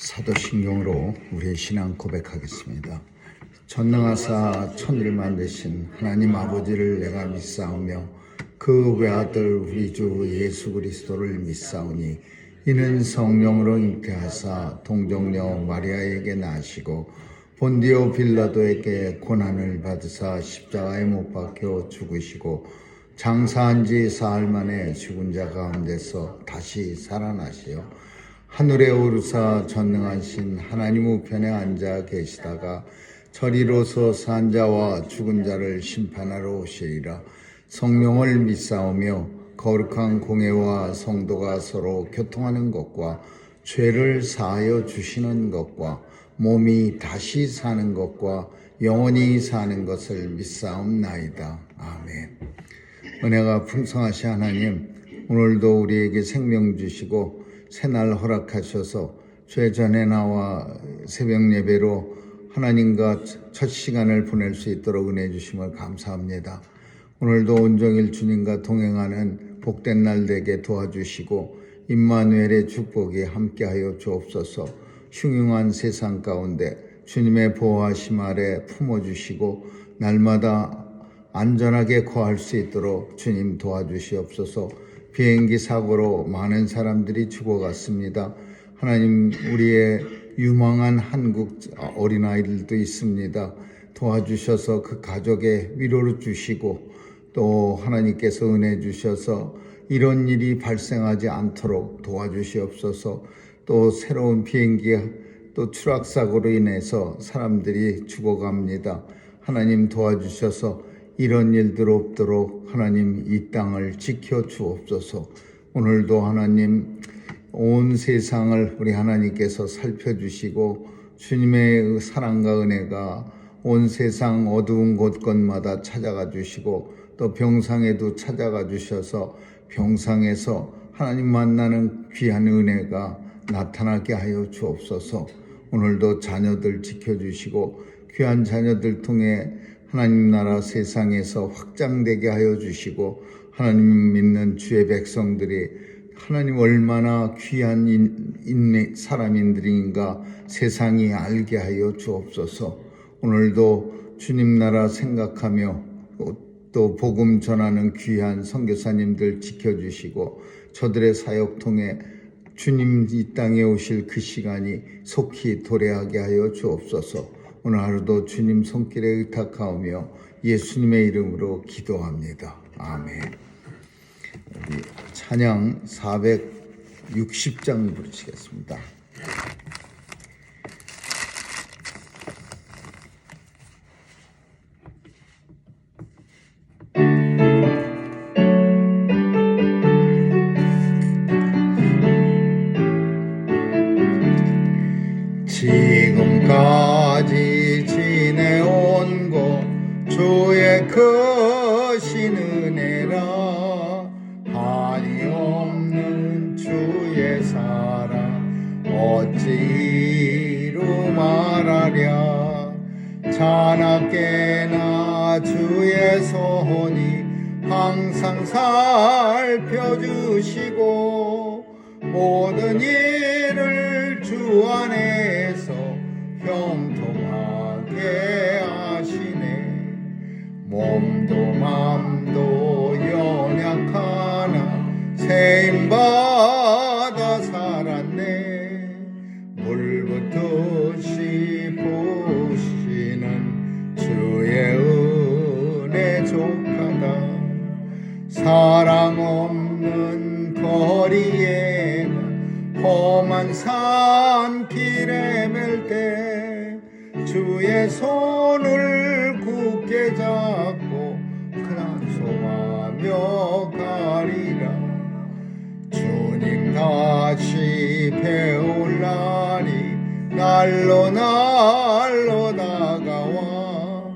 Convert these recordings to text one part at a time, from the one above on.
사도신경으로 우리의 신앙 고백하겠습니다. 전능하사 천지를 만드신 하나님 아버지를 내가 믿사오며 그 외아들 우리 주 예수 그리스도를 믿사오니 이는 성령으로 잉태하사 동정녀 마리아에게 나시고 본디오 빌라도에게 고난을 받으사 십자가에 못 박혀 죽으시고 장사한 지 사흘 만에 죽은 자 가운데서 다시 살아나시어 하늘에 오르사 전능하신 하나님 우편에 앉아 계시다가 저리로서 산 자와 죽은 자를 심판하러 오시리라. 성령을 믿사오며 거룩한 공회와 성도가 서로 교통하는 것과 죄를 사하여 주시는 것과 몸이 다시 사는 것과 영원히 사는 것을 믿사옵나이다. 아멘. 은혜가 풍성하신 하나님, 오늘도 우리에게 생명 주시고 새날 허락하셔서 죄전에 나와 새벽 예배로 하나님과 첫 시간을 보낼 수 있도록 은혜 주심을 감사합니다. 오늘도 온종일 주님과 동행하는 복된 날 되게 도와주시고 임마누엘의 축복이 함께하여 주옵소서. 흉흉한 세상 가운데 주님의 보호하심 아래 품어주시고 날마다 안전하게 거할 수 있도록 주님 도와주시옵소서. 비행기 사고로 많은 사람들이 죽어갔습니다. 하나님, 우리의 유망한 한국 어린아이들도 있습니다. 도와주셔서 그 가족에 위로를 주시고 또 하나님께서 은혜 주셔서 이런 일이 발생하지 않도록 도와주시옵소서. 또 새로운 비행기 또 추락사고로 인해서 사람들이 죽어갑니다. 하나님 도와주셔서 이런 일들 없도록 하나님 이 땅을 지켜 주옵소서. 오늘도 하나님 온 세상을 우리 하나님께서 살펴주시고 주님의 사랑과 은혜가 온 세상 어두운 곳곳마다 찾아가 주시고 또 병상에도 찾아가 주셔서 병상에서 하나님 만나는 귀한 은혜가 나타나게 하여 주옵소서. 오늘도 자녀들 지켜주시고 귀한 자녀들 통해 하나님 나라 세상에서 확장되게 하여 주시고 하나님 믿는 주의 백성들이 하나님 얼마나 귀한 사람인들인가 세상이 알게 하여 주옵소서. 오늘도 주님 나라 생각하며 또 복음 전하는 귀한 선교사님들 지켜주시고 저들의 사역 통해 주님 이 땅에 오실 그 시간이 속히 도래하게 하여 주옵소서. 오늘 하루도 주님 손길에 의탁하오며 예수님의 이름으로 기도합니다. 아멘. 우리 찬양 460장 부르시겠습니다. 지금까지 지내온 것 주의 크신 은혜라. 한이 없는 주의 사랑 어찌 이루 말하랴. 자나깨나 주의 손이 항상 살펴주시고 모든 일을 주 안에서 형통하게 하시네. 몸도 맘도 연약하나 세임받아 살았네. 물붓듯이 부시는 주의 은혜 족하다. 사랑 없는 거리에 험한 산길에 맬 때 주의 손을 굳게 잡고 근안송하며 가리라. 주님 다시 배울 날이 날로 다가와.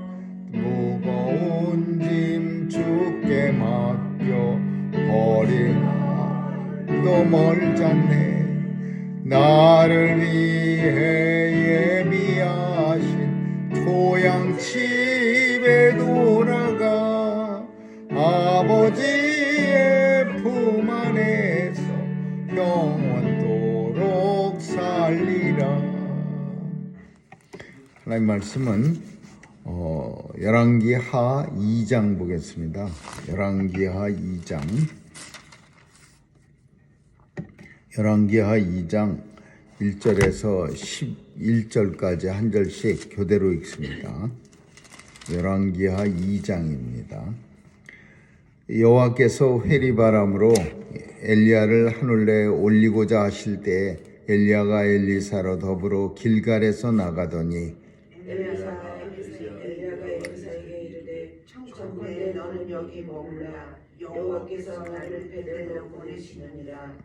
무거운 짐 주께 맡겨 버리나 또 멀잖네. 나를 위해 예비하신 고향집에 돌아가 아버지의 품 안에서 영원토록 살리 하나님 말씀은 열왕기하 2장 보겠습니다. 열왕기하 2장 1절에서 11절까지 한 절씩 교대로 읽습니다. 열왕기하 2장입니다. 여호와께서 회리바람으로 엘리야를 하늘에 올리고자 하실 때에 엘리야가 엘리사로 더불어 길갈에서 나가더니 엘리야가 엘리사에게 이르되 청컨대 너는 여기 머물라 여호와께서 나를 베들레헴 보내시느니라.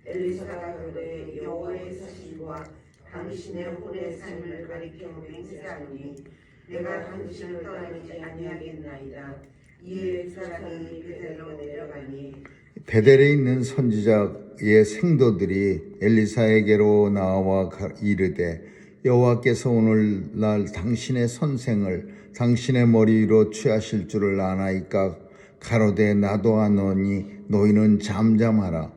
엘리사가 가로되 여호와의 사신과 당신의 혼의 삶을 가리켜 맹세하노니 내가 당신을 떠나지 아니하겠나이다. 이에 두 사람이 베델로 내려가니 베델에 있는 선지자의 생도들이 엘리사에게로 나와 이르되 여호와께서 오늘날 당신의 선생을 당신의 머리 위로 취하실 줄을 아나이까 가로되 나도 아노니 너희는 잠잠하라.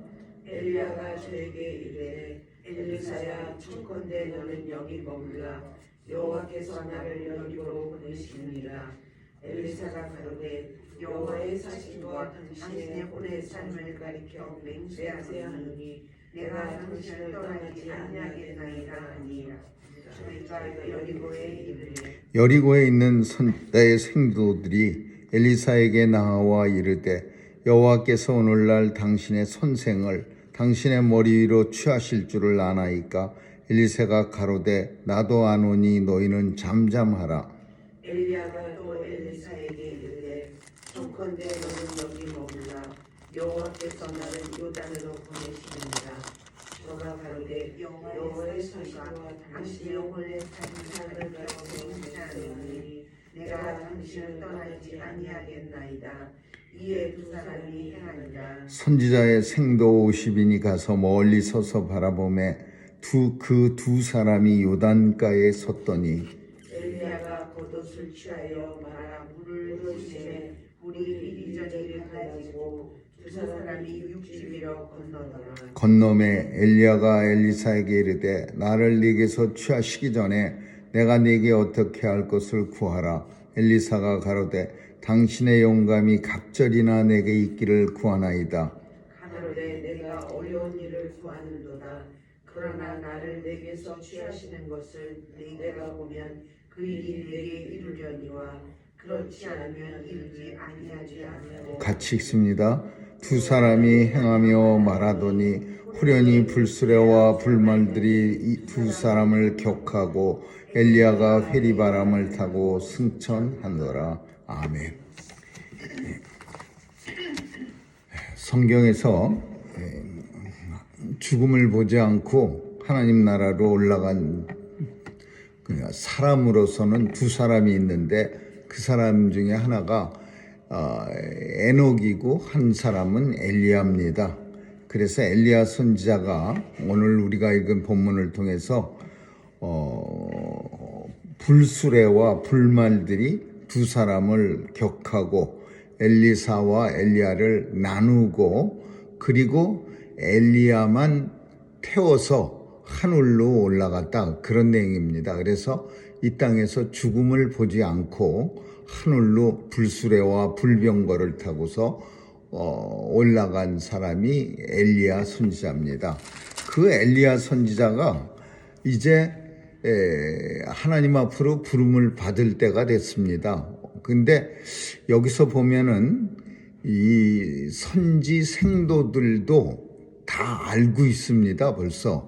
엘리야가 저에게 이르되 엘리사야 청컨대 너는 여기 머물라 여호와께서 나를 여기로 보내시느니라. 엘리사가 가로되 여호와의 사신과 당신의 혼의 삶을 가리켜 맹세하노니 내가 당신을 떠나지 아니하겠나이다 하니 저희가 여리고에 이르되 여리고에 있는 선지자의 생도들이 엘리사에게 나와 이르되 여호와께서 오늘날 당신의 선생을 당신의 머리 위로 취하실 줄을 아나이까 엘리사가 가로되 나도 아노니 너희는 잠잠하라. 엘리야가 또 엘리사에게 이르되 청컨대 너는 여기 머물라 여호와께서 나를 요단으로 보내시느니라. 저가 가로되 여호와의 사신과 당신의 혼의 삶을 가리켜 맹세하노니 내가 당신을 떠나지 아니하겠나이다. 이에 두 사람이 행하니라. 선지자의 생도 50인이 가서 멀리 서서 바라보매 그 두 사람이 요단가에 섰더니 엘리야가 겉옷을 취하여 말아 물을 부심에 물이 이리저리 갈라지고 두 사람이 육지 위로 건너더라. 건너매 엘리야가 엘리사에게 이르되 나를 네게서 취하시기 전에 내가 네게 어떻게 할 것을 구하라. 엘리사가 가로되 당신의 영감이 갑절이나 내게 있기를 구하나이다. 가로되 내가 어려운 일을 구하는도다. 그러나 나를 내게서 취하시는 것을 내가 보면 그 일이 내게 이루려니와 그렇지 않으면 이루지 아니하지 않고. 같이 읽습니다. 두 사람이 행하며 말하더니 후련히 불수레와 불말들이 이 두 사람을 격하고 엘리야가 회리바람을 타고 승천하노라. 아멘. 성경에서 죽음을 보지 않고 하나님 나라로 올라간 사람으로서는 두 사람이 있는데 그 사람 중에 하나가 에녹이고 한 사람은 엘리야입니다. 그래서 엘리야 선지자가 오늘 우리가 읽은 본문을 통해서 불수레와 불말들이 두 사람을 격하고 엘리사와 엘리야를 나누고 그리고 엘리야만 태워서 하늘로 올라갔다, 그런 내용입니다. 그래서 이 땅에서 죽음을 보지 않고 하늘로 불수레와 불병거를 타고서 올라간 사람이 엘리야 선지자입니다. 그 엘리야 선지자가 이제 하나님 앞으로 부름을 받을 때가 됐습니다. 근데 여기서 보면은 이 선지 생도들도 다 알고 있습니다. 벌써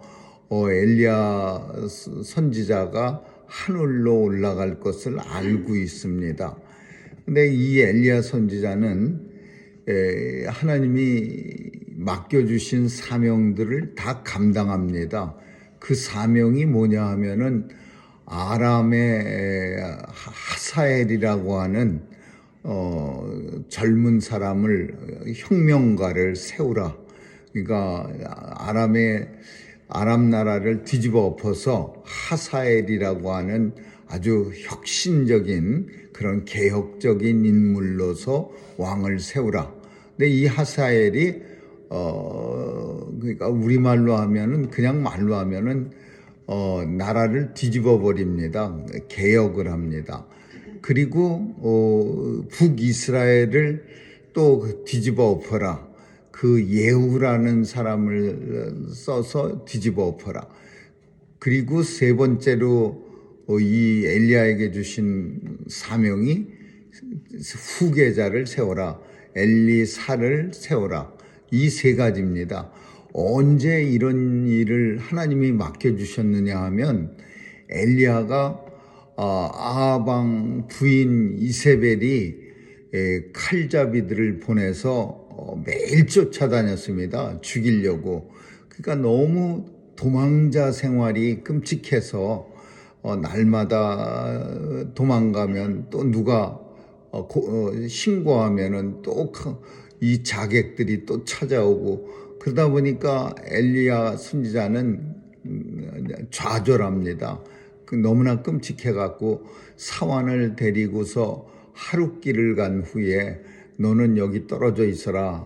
엘리야 선지자가 하늘로 올라갈 것을 알고 있습니다. 근데 이 엘리야 선지자는 하나님이 맡겨주신 사명들을 다 감당합니다. 그 사명이 뭐냐 하면은 아람의 하사엘이라고 하는 젊은 사람을 혁명가를 세우라. 그러니까 아람 나라를 뒤집어 엎어서 하사엘이라고 하는 아주 혁신적인 그런 개혁적인 인물로서 왕을 세우라. 근데 이 하사엘이 그러니까 우리말로 하면은 그냥 말로 하면은 나라를 뒤집어 버립니다. 개혁을 합니다. 그리고 북이스라엘을 또 뒤집어 엎어라. 그 예후라는 사람을 써서 뒤집어 엎어라. 그리고 세 번째로 이 엘리야에게 주신 사명이 후계자를 세워라. 엘리사를 세워라. 이 세 가지입니다. 언제 이런 일을 하나님이 맡겨주셨느냐 하면 엘리야가 아합 부인 이세벨이 칼잡이들을 보내서 매일 쫓아다녔습니다. 죽이려고. 그러니까 너무 도망자 생활이 끔찍해서 날마다 도망가면 또 누가 신고하면은 또 이 자객들이 또 찾아오고 그러다 보니까 엘리야 선지자는 좌절합니다. 너무나 끔찍해갖고 사환을 데리고서 하룻길을 간 후에 너는 여기 떨어져 있어라.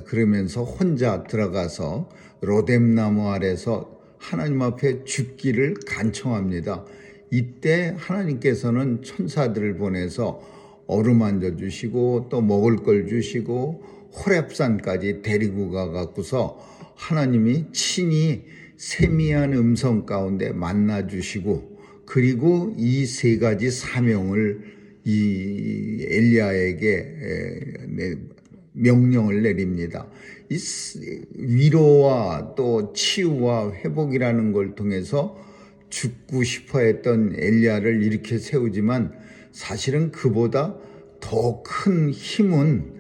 그러면서 혼자 들어가서 로뎀나무 아래서 하나님 앞에 죽기를 간청합니다. 이때 하나님께서는 천사들을 보내서 어루만져 주시고 또 먹을 걸 주시고 호렙산까지 데리고 가갖고서 하나님이 친히 세미한 음성 가운데 만나 주시고 그리고 이 세 가지 사명을 이 엘리야에게 명령을 내립니다. 이 위로와 또 치유와 회복이라는 걸 통해서 죽고 싶어 했던 엘리야를 이렇게 세우지만 사실은 그보다 더 큰 힘은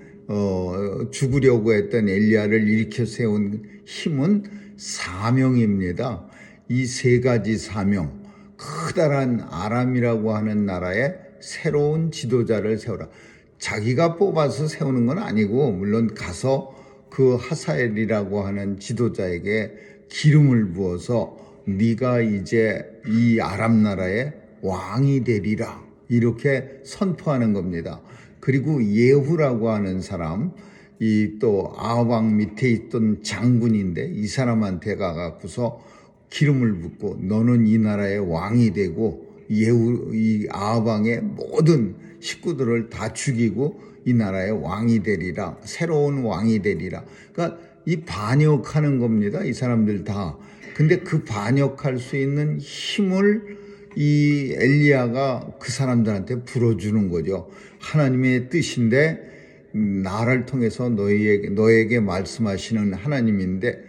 죽으려고 했던 엘리야를 일으켜 세운 힘은 사명입니다. 이 세 가지 사명, 커다란 아람이라고 하는 나라에 새로운 지도자를 세우라. 자기가 뽑아서 세우는 건 아니고 물론 가서 그 하사엘이라고 하는 지도자에게 기름을 부어서 네가 이제 이 아람 나라의 왕이 되리라 이렇게 선포하는 겁니다. 그리고 예후라고 하는 사람, 이 또 아합 왕 밑에 있던 장군인데 이 사람한테 가갖고서 기름을 붓고 너는 이 나라의 왕이 되고 이 아합 왕의 모든 식구들을 다 죽이고 이 나라의 왕이 되리라. 새로운 왕이 되리라. 그러니까 이 반역하는 겁니다. 이 사람들 다. 근데 그 반역할 수 있는 힘을 이 엘리야가 그 사람들한테 불어주는 거죠. 하나님의 뜻인데 나를 통해서 너에게 말씀하시는 하나님인데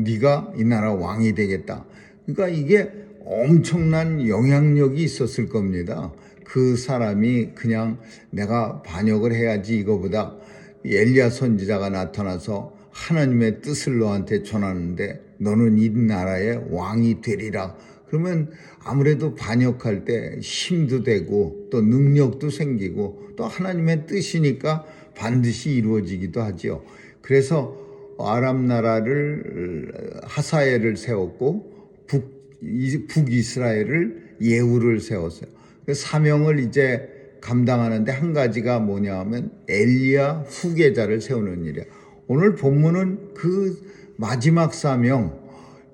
네가 이 나라 왕이 되겠다. 그러니까 이게 엄청난 영향력이 있었을 겁니다. 그 사람이 그냥 내가 반역을 해야지 이거보다 엘리야 선지자가 나타나서 하나님의 뜻을 너한테 전하는데 너는 이 나라의 왕이 되리라. 그러면 아무래도 반역할 때 힘도 되고 또 능력도 생기고 또 하나님의 뜻이니까 반드시 이루어지기도 하죠. 그래서 아람 나라를 하사엘을 세웠고 북이스라엘을 예후를 세웠어요. 사명을 이제 감당하는데 한 가지가 뭐냐 하면 엘리야 후계자를 세우는 일이야. 오늘 본문은 그 마지막 사명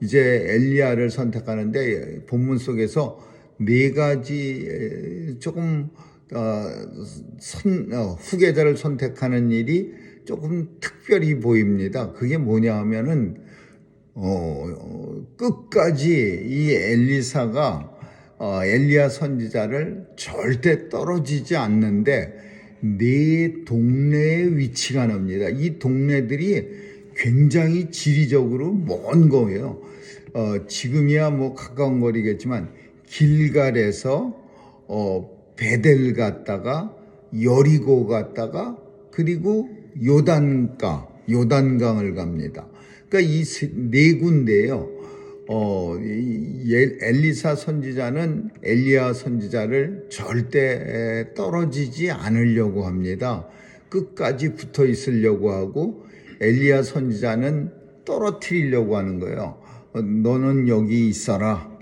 이제 엘리야를 선택하는데 본문 속에서 네 가지 조금 후계자를 선택하는 일이 조금 특별히 보입니다. 그게 뭐냐 하면은 끝까지 이 엘리사가 엘리야 선지자를 절대 떨어지지 않는데 네 동네에 위치가 납니다. 이 동네들이 굉장히 지리적으로 먼 거예요. 지금이야 뭐 가까운 거리겠지만 길갈에서 베델 갔다가 여리고 갔다가 그리고 요단강을 갑니다. 그러니까 이 네 군데예요. 엘리사 선지자는 엘리야 선지자를 절대 떨어지지 않으려고 합니다. 끝까지 붙어 있으려고 하고 엘리야 선지자는 떨어뜨리려고 하는 거예요. 너는 여기 있어라.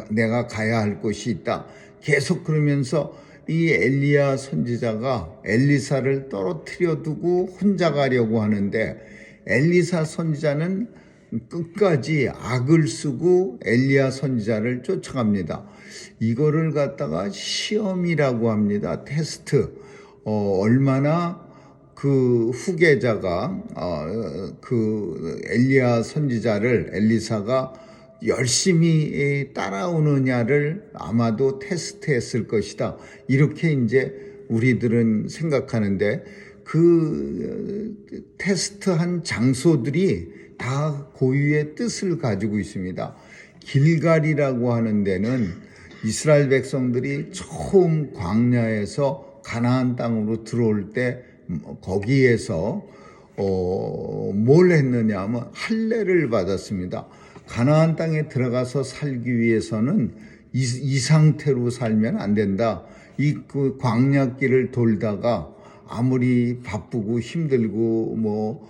내가 가야 할 곳이 있다. 계속 그러면서 이 엘리야 선지자가 엘리사를 떨어뜨려 두고 혼자 가려고 하는데 엘리사 선지자는 끝까지 악을 쓰고 엘리야 선지자를 쫓아갑니다. 이거를 갖다가 시험이라고 합니다. 테스트. 얼마나 그 후계자가 그 엘리야 선지자를 엘리사가 열심히 따라오느냐를 아마도 테스트했을 것이다. 이렇게 이제 우리들은 생각하는데 그 테스트한 장소들이 다 고유의 뜻을 가지고 있습니다. 길갈이라고 하는 데는 이스라엘 백성들이 처음 광야에서 가나안 땅으로 들어올 때 거기에서 뭘 했느냐 하면 할례를 받았습니다. 가나안 땅에 들어가서 살기 위해서는 이 상태로 살면 안 된다. 그 광야길을 돌다가 아무리 바쁘고 힘들고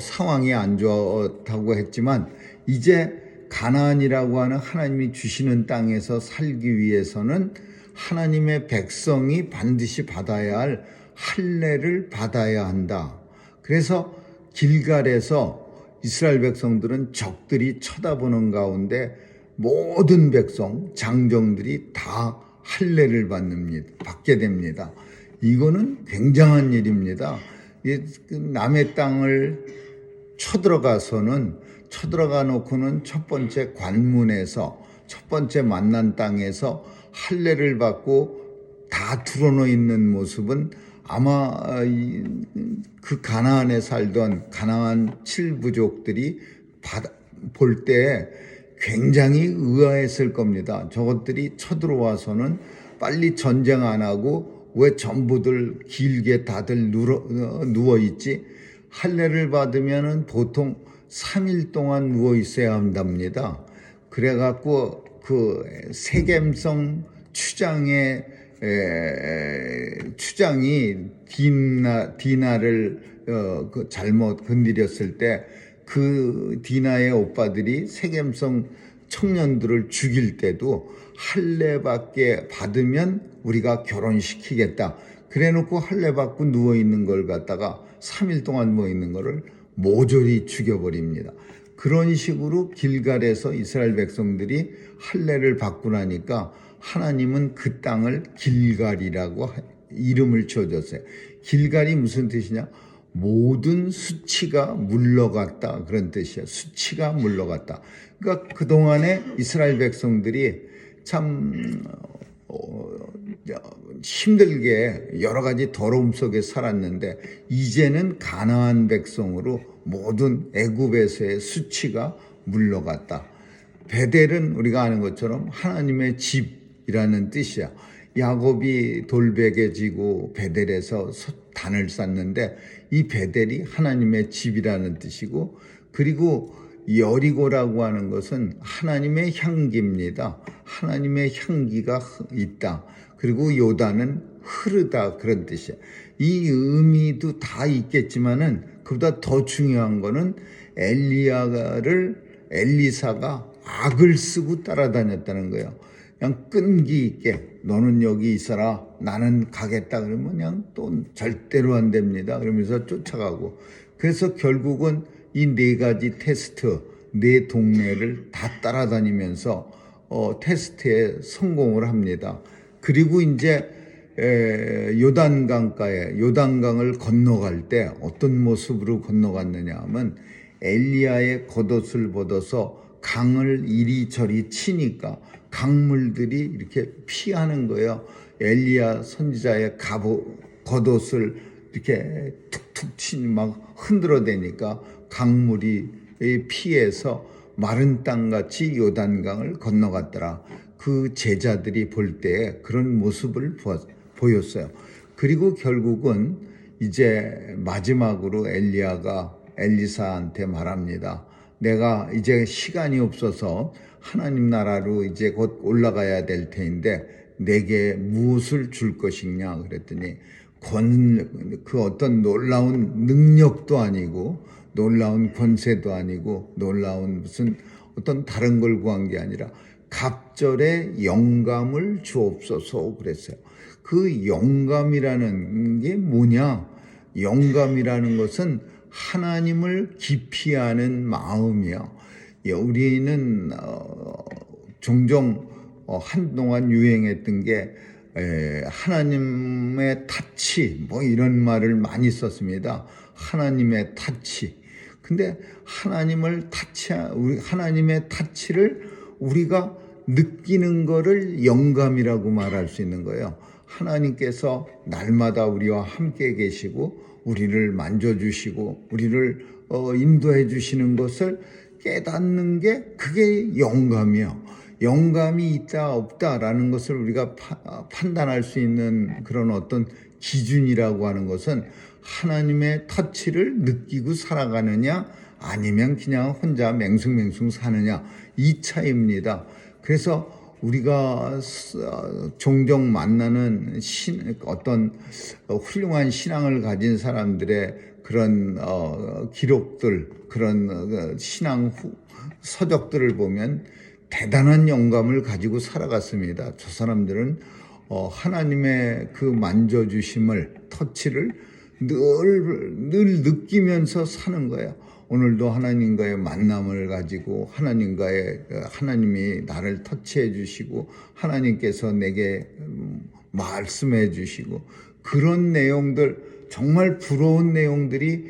상황이 안 좋다고 했지만 이제 가나안이라고 하는 하나님이 주시는 땅에서 살기 위해서는 하나님의 백성이 반드시 받아야 할 할례를 받아야 한다. 그래서 길갈에서 이스라엘 백성들은 적들이 쳐다보는 가운데 모든 백성, 장정들이 다 할례를 받게 됩니다. 이거는 굉장한 일입니다. 남의 땅을 쳐들어가 놓고는 첫 번째 관문에서 첫 번째 만난 땅에서 할례를 받고 다 드러나 있는 모습은 아마 그 가나안에 살던 가나안 7부족들이 볼 때 굉장히 의아했을 겁니다. 저것들이 쳐들어와서는 빨리 전쟁 안 하고 왜 전부들 길게 다들 누워있지? 할례를 받으면은 보통 3일 동안 누워 있어야 한답니다. 그래갖고 그 세겜성 추장이 디나를 잘못 건드렸을 때 그 디나의 오빠들이 세겜성 청년들을 죽일 때도 할례밖에 받으면 우리가 결혼시키겠다. 그래놓고 할례 받고 누워있는 걸 갖다가 3일 동안 누워있는 거를 모조리 죽여버립니다. 그런 식으로 길갈에서 이스라엘 백성들이 할례를 받고 나니까 하나님은 그 땅을 길갈이라고 이름을 지어줬어요. 길갈이 무슨 뜻이냐? 모든 수치가 물러갔다, 그런 뜻이에요. 수치가 물러갔다. 그러니까 그동안에 이스라엘 백성들이 참 힘들게 여러 가지 더러움 속에 살았는데 이제는 가나안 백성으로 모든 애굽에서의 수치가 물러갔다. 베델은 우리가 아는 것처럼 하나님의 집이라는 뜻이야. 야곱이 돌베개 지고 베델에서 단을 쌓는데 이 베델이 하나님의 집이라는 뜻이고, 그리고 여리고라고 하는 것은 하나님의 향기입니다. 하나님의 향기가 있다. 그리고 요단은 흐르다, 그런 뜻이야. 이 의미도 다 있겠지만은 그보다 더 중요한 거는 엘리사가 악을 쓰고 따라다녔다는 거예요. 그냥 끈기 있게 너는 여기 있어라, 나는 가겠다 그러면 그냥 또 절대로 안 됩니다. 그러면서 쫓아가고, 그래서 결국은 이 네 가지 테스트, 네 동네를 다 따라다니면서 테스트에 성공을 합니다. 그리고 이제 요단강을 건너갈 때 어떤 모습으로 건너갔느냐 하면 엘리야의 겉옷을 벗어서 강을 이리저리 치니까 강물들이 이렇게 피하는 거예요. 엘리야 선지자의 겉옷을 이렇게 툭툭 치니 막 흔들어대니까 강물이 피해서 마른 땅같이 요단강을 건너갔더라. 그 제자들이 볼 때 그런 모습을 보였어요. 그리고 결국은 이제 마지막으로 엘리야가 엘리사한테 말합니다. 내가 이제 시간이 없어서 하나님 나라로 이제 곧 올라가야 될 테인데 내게 무엇을 줄 것이냐 그랬더니 그 어떤 놀라운 능력도 아니고 놀라운 권세도 아니고 놀라운 무슨 어떤 다른 걸 구한 게 아니라 갑절의 영감을 주옵소서 그랬어요. 그 영감이라는 게 뭐냐? 영감이라는 것은 하나님을 기피하는 마음이야. 우리는 종종 한동안 유행했던 게 하나님의 타치 뭐 이런 말을 많이 썼습니다. 하나님의 타치. 근데 하나님의 타치를 우리가 느끼는 거를 영감이라고 말할 수 있는 거예요. 하나님께서 날마다 우리와 함께 계시고 우리를 만져주시고 우리를 인도해 주시는 것을 깨닫는 게 그게 영감이에요. 영감이 있다 없다라는 것을 우리가 판단할 수 있는 그런 어떤 기준이라고 하는 것은 하나님의 터치를 느끼고 살아가느냐 아니면 그냥 혼자 맹숭맹숭 사느냐 이 차이입니다. 그래서 우리가 종종 만나는 어떤 훌륭한 신앙을 가진 사람들의 그런 기록들, 그런 신앙 서적들을 보면 대단한 영감을 가지고 살아갔습니다. 저 사람들은 하나님의 그 만져주심을, 터치를 늘 느끼면서 사는 거예요. 오늘도 하나님과의 만남을 가지고 하나님이 나를 터치해 주시고 하나님께서 내게 말씀해 주시고 그런 내용들, 정말 부러운 내용들이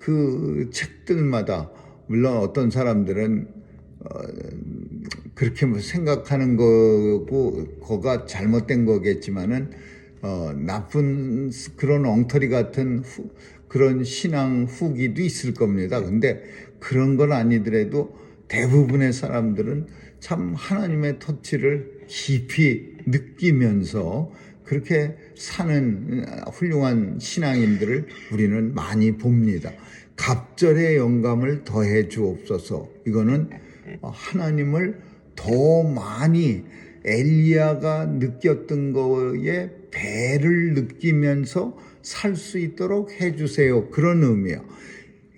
그 책들마다, 물론 어떤 사람들은 그렇게 생각하는 거가 잘못된 거겠지만은 나쁜 그런 엉터리 같은 그런 신앙 후기도 있을 겁니다. 근데 그런 건 아니더라도 대부분의 사람들은 참 하나님의 터치를 깊이 느끼면서 그렇게 사는 훌륭한 신앙인들을 우리는 많이 봅니다. 갑절의 영감을 더해 주옵소서. 이거는 하나님을 더 많이 엘리야가 느꼈던 거에 배를 느끼면서 살 수 있도록 해주세요. 그런 의미예요.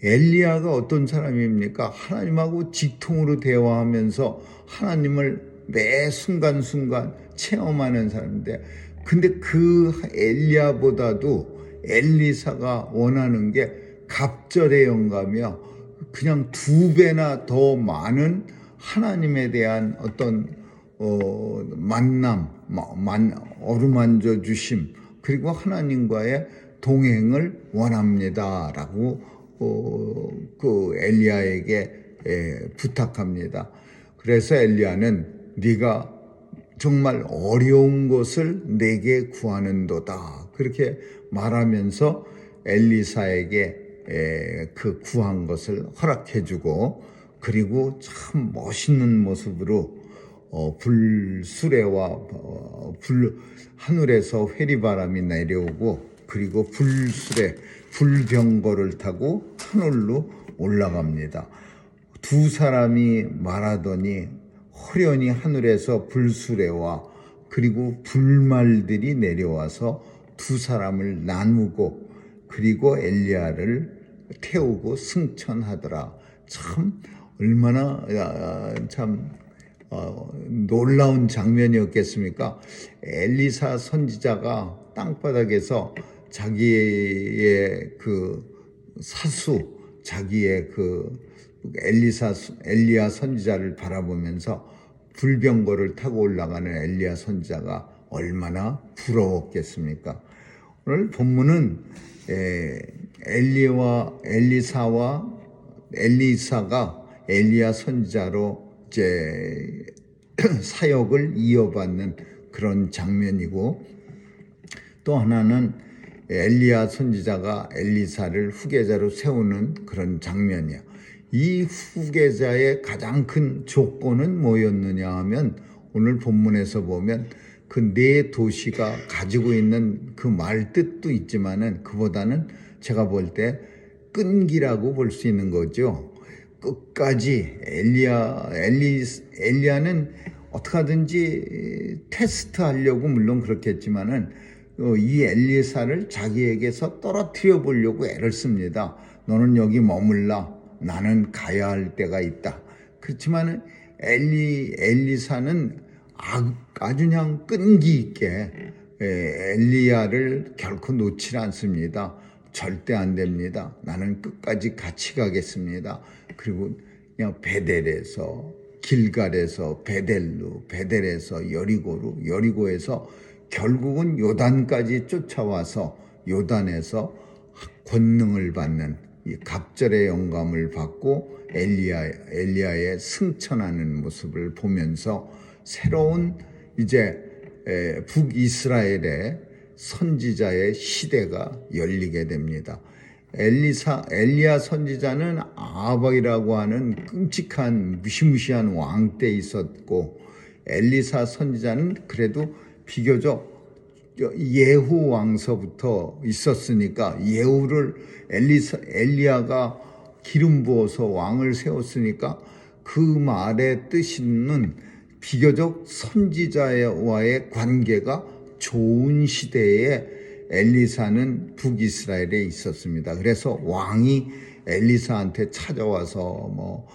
엘리야가 어떤 사람입니까? 하나님하고 직통으로 대화하면서 하나님을 매 순간순간 체험하는 사람인데, 근데 그 엘리야보다도 엘리사가 원하는 게 갑절의 영감이야. 그냥 2배나 더 많은 하나님에 대한 어떤 만남, 어루만져 주심, 그리고 하나님과의 동행을 원합니다라고 그 엘리야에게 부탁합니다. 그래서 엘리야는 네가 정말 어려운 것을 내게 구하는도다 그렇게 말하면서 엘리사에게 그 구한 것을 허락해주고, 그리고 참 멋있는 모습으로 불수레와 하늘에서 회리바람이 내려오고, 그리고 불병거를 타고 하늘로 올라갑니다. 2 사람이 말하더니 호련히 하늘에서 불수레와 그리고 불말들이 내려와서 2 사람을 나누고 그리고 엘리야를 태우고 승천하더라. 참 얼마나 놀라운 장면이었겠습니까? 엘리사 선지자가 땅바닥에서 자기의 그 사수, 자기의 그 엘리야 선지자를 바라보면서 불병거를 타고 올라가는 엘리야 선지자가 얼마나 부러웠겠습니까? 오늘 본문은 엘리사가 엘리야 선지자로 이제 사역을 이어받는 그런 장면이고, 또 하나는 엘리야 선지자가 엘리사를 후계자로 세우는 그런 장면이야. 이 후계자의 가장 큰 조건은 뭐였느냐 하면, 오늘 본문에서 보면 그 4 도시가 가지고 있는 그 말 뜻도 있지만은 그보다는 제가 볼 때 끈기라고 볼 수 있는 거죠. 끝까지 엘리야는 어떻게 하든지 테스트하려고 물론 그렇겠지만은 이 엘리사를 자기에게서 떨어뜨려 보려고 애를 씁니다. 너는 여기 머물라. 나는 가야 할 때가 있다. 그렇지만 엘리사는 아주 그냥 끈기 있게 엘리야를 결코 놓지 않습니다. 절대 안 됩니다. 나는 끝까지 같이 가겠습니다. 그리고 그냥 베델에서 길갈에서 베델로, 베델에서 여리고로, 여리고에서 결국은 요단까지 쫓아와서 요단에서 권능을 받는 이 갑절의 영감을 받고 엘리야의 승천하는 모습을 보면서 새로운 이제 북이스라엘의 선지자의 시대가 열리게 됩니다. 엘리야 선지자는 아합이라고 하는 끔찍한 무시무시한 왕 때 있었고, 엘리사 선지자는 그래도 비교적 예후 왕서부터 있었으니까, 예후를 엘리야가 기름 부어서 왕을 세웠으니까 그 말의 뜻은 비교적 선지자와의 관계가 좋은 시대에 엘리사는 북이스라엘에 있었습니다. 그래서 왕이 엘리사한테 찾아와서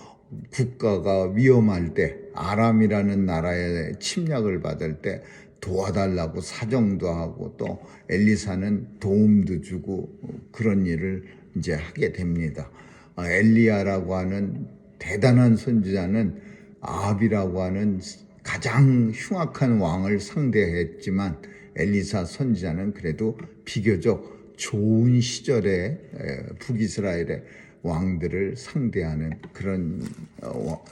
국가가 위험할 때, 아람이라는 나라에 침략을 받을 때 도와달라고 사정도 하고, 또 엘리사는 도움도 주고 그런 일을 이제 하게 됩니다. 엘리야라고 하는 대단한 선지자는 아합이라고 하는 가장 흉악한 왕을 상대했지만, 엘리사 선지자는 그래도 비교적 좋은 시절에 북이스라엘의 왕들을 상대하는 그런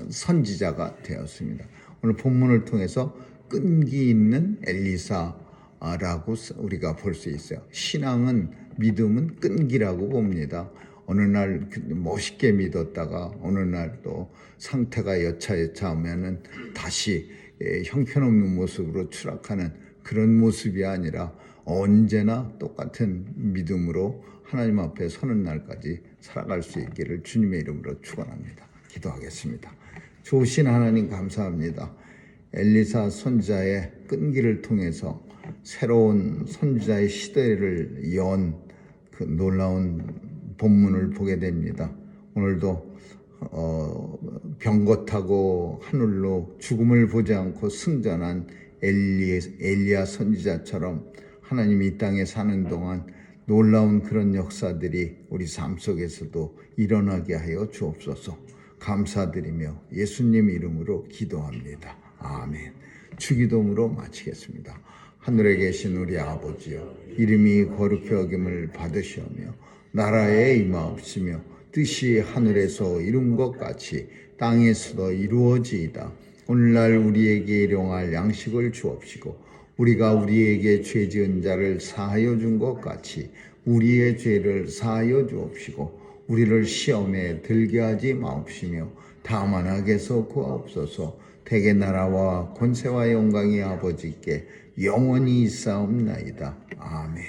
선지자가 되었습니다. 오늘 본문을 통해서 끈기 있는 엘리사라고 우리가 볼 수 있어요. 신앙은, 믿음은 끈기라고 봅니다. 어느 날 멋있게 믿었다가 어느 날 또 상태가 여차여차하면은 다시 형편없는 모습으로 추락하는 그런 모습이 아니라 언제나 똑같은 믿음으로 하나님 앞에 서는 날까지 살아갈 수 있기를 주님의 이름으로 축원합니다. 기도하겠습니다. 좋으신 하나님 감사합니다. 엘리사 선지자의 끈기를 통해서 새로운 선지자의 시대를 연 그 놀라운 본문을 보게 됩니다. 오늘도 병거 타고 하늘로 죽음을 보지 않고 승전한 엘리야 선지자처럼 하나님이 이 땅에 사는 동안 놀라운 그런 역사들이 우리 삶 속에서도 일어나게 하여 주옵소서. 감사드리며 예수님 이름으로 기도합니다. 아멘. 주기도문으로 마치겠습니다. 하늘에 계신 우리 아버지여, 이름이 거룩히 여김을 받으시오며 나라에 임하옵시며 뜻이 하늘에서 이룬 것 같이 땅에서도 이루어지이다. 오늘날 우리에게 일용할 양식을 주옵시고, 우리가 우리에게 죄 지은 자를 사하여 준 것 같이 우리의 죄를 사하여 주옵시고, 우리를 시험에 들게 하지 마옵시며 다만 악에서 구하옵소서. 대개 나라와 권세와 영광이 아버지께 영원히 있사옵나이다. 아멘.